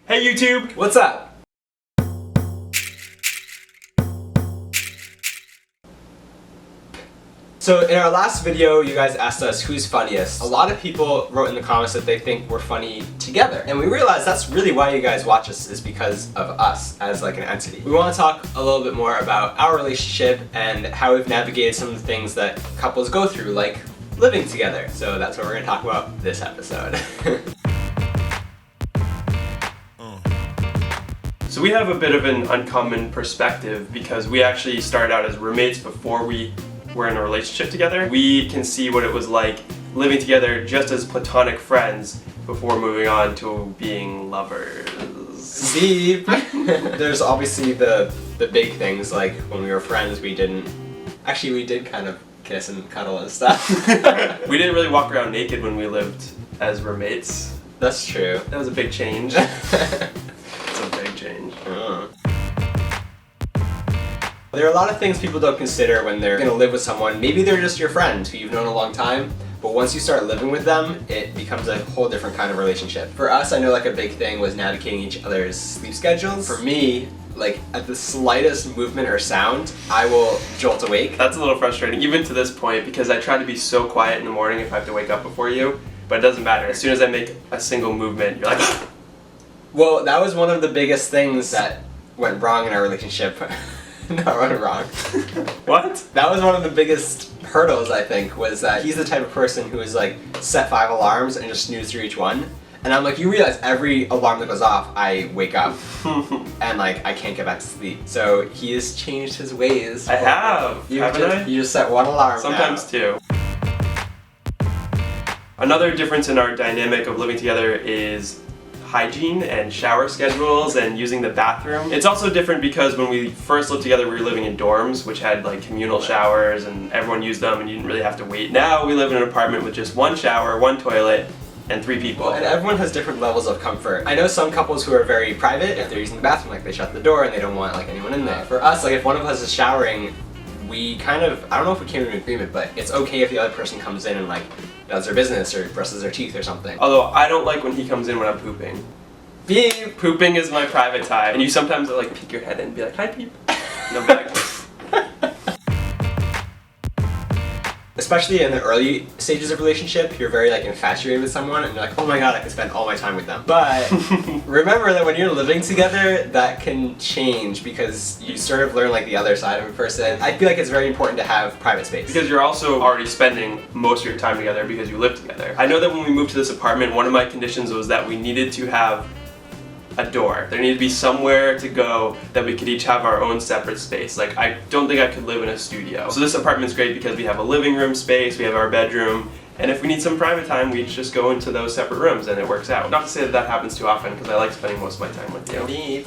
Hey YouTube! What's up? So in our last video, you guys asked us who's funniest. A lot of people wrote in the comments that they think we're funny together. And we realized that's really why you guys watch us, is because of us as like an entity. We want to talk a little bit more about our relationship and how we've navigated some of the things that couples go through, like living together. So that's what we're going to talk about this episode. So we have a bit of an uncommon perspective because we actually started out as roommates before we were in a relationship together. We can see what it was like living together just as platonic friends before moving on to being lovers. Deep. There's obviously the big things, like when we were friends we did kind of kiss and cuddle and stuff. We didn't really walk around naked when we lived as roommates. That's true. That was a big change. It's a big change. There are a lot of things people don't consider when they're gonna live with someone. Maybe they're just your friend who you've known a long time, but once you start living with them, it becomes a whole different kind of relationship. For us, I know like a big thing was navigating each other's sleep schedules. For me, like at the slightest movement or sound, I will jolt awake. That's a little frustrating, even to this point, because I try to be so quiet in the morning if I have to wake up before you, but it doesn't matter. As soon as I make a single movement, you're like, Well, that was one of the biggest things that went wrong in our relationship. Not went wrong. What? That was one of the biggest hurdles, I think, was that he's the type of person who is like set 5 alarms and just snooze through each one. And I'm like, you realize every alarm that goes off, I wake up and like I can't get back to sleep. So he has changed his ways. I have. You just set 1 alarm. Sometimes now. 2. Another difference in our dynamic of living together is hygiene and shower schedules and using the bathroom. It's also different because when we first lived together we were living in dorms which had like communal showers and everyone used them and you didn't really have to wait. Now we live in an apartment with just 1 shower, 1 toilet, and 3 people. And everyone has different levels of comfort. I know some couples who are very private. If they're using the bathroom, like they shut the door and they don't want like anyone in there. For us, like if one of us is showering, we kind of, I don't know if we came to an agreement, but it's okay if the other person comes in and like does their business or brushes their teeth or something. Although I don't like when he comes in when I'm pooping. Beep! Pooping is my private time. And you sometimes like peek your head in and be like, hi peep. And I'll be like, Especially in the early stages of relationship, you're very like infatuated with someone and you're like, oh my god, I could spend all my time with them. But remember that when you're living together, that can change because you sort of learn like the other side of a person. I feel like it's very important to have private space. because you're also already spending most of your time together because you live together. I know that when we moved to this apartment, one of my conditions was that we needed to have a door. There needed to be somewhere to go that we could each have our own separate space. Like, I don't think I could live in a studio. So this apartment's great because we have a living room space, we have our bedroom, and if we need some private time, we just go into those separate rooms and it works out. Not to say that that happens too often because I like spending most of my time with you. Beep.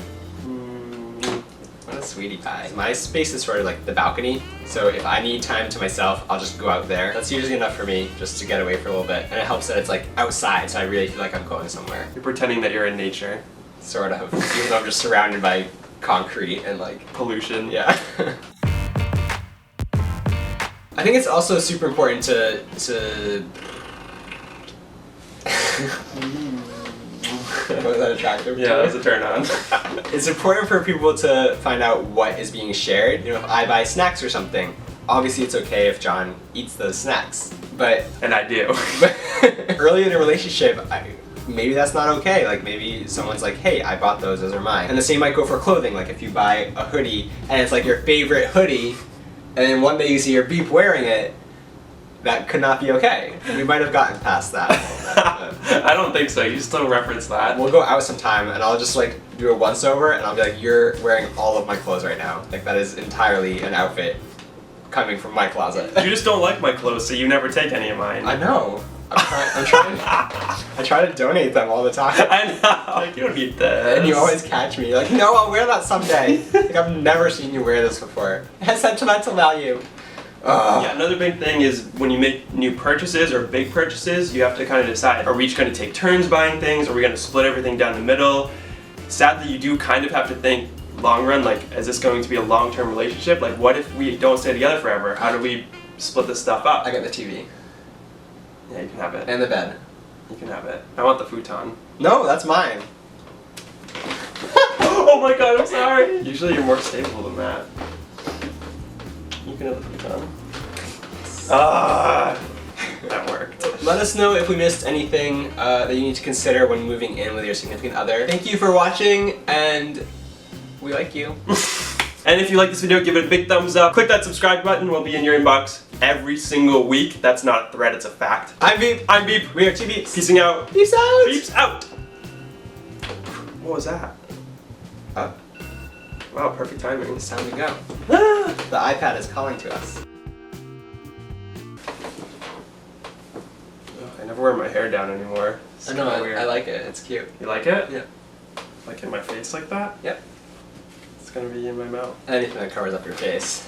What a sweetie pie. My space is sort of like the balcony, so if I need time to myself, I'll just go out there. That's usually enough for me, just to get away for a little bit. And it helps that it's like outside, so I really feel like I'm going somewhere. You're pretending that you're in nature. Sort of, even though I'm just surrounded by concrete and like Pollution. yeah. I think it's also super important to was that attractive? Yeah, that's a turn on. It's important for people to find out what is being shared. You know, if I buy snacks or something, obviously it's okay if John eats those snacks, but And I do. early in a relationship, maybe that's not okay. Like maybe someone's like, hey, I bought those are mine. And the same might go for clothing. Like if you buy a hoodie and it's like your favorite hoodie, and then one day you see your beep wearing it, that could not be okay. We might have gotten past that. I don't think so. You still reference that. We'll go out sometime and I'll just like do a once over and I'll be like, you're wearing all of my clothes right now. Like that is entirely an outfit coming from my closet. You just don't like my clothes, so you never take any of mine. I know. I try to donate them all the time. I know. Like, you don't need this. And you always catch me. You're like, no, I'll wear that someday. Like, I've never seen you wear this before. It has sentimental value. Yeah, another big thing is when you make new purchases or big purchases, you have to kind of decide, are we each going to take turns buying things? Are we going to split everything down the middle? Sadly, you do kind of have to think long run, like, is this going to be a long-term relationship? Like, what if we don't stay together forever? How do we split this stuff up? I got the TV. Yeah, you can have it. And the bed. You can have it. I want the futon. No, that's mine. Oh my god, I'm sorry. Usually you're more stable than that. You can have the tongue. Ah, that worked. Let us know if we missed anything that you need to consider when moving in with your significant other. Thank you for watching, and we like you. And if you like this video, give it a big thumbs up. Click that subscribe button. We'll be in your inbox every single week. That's not a threat, it's a fact. I'm Beep. I'm Beep. We are 2 Beeps. Peacing out. Peace out. Beeps out. What was that? Wow, perfect timing. It's time to go. The iPad is calling to us. I never wear my hair down anymore. I know, I like it. It's cute. You like it? Yeah. Like in my face like that? Yep. It's gonna be in my mouth. Anything that covers up your face.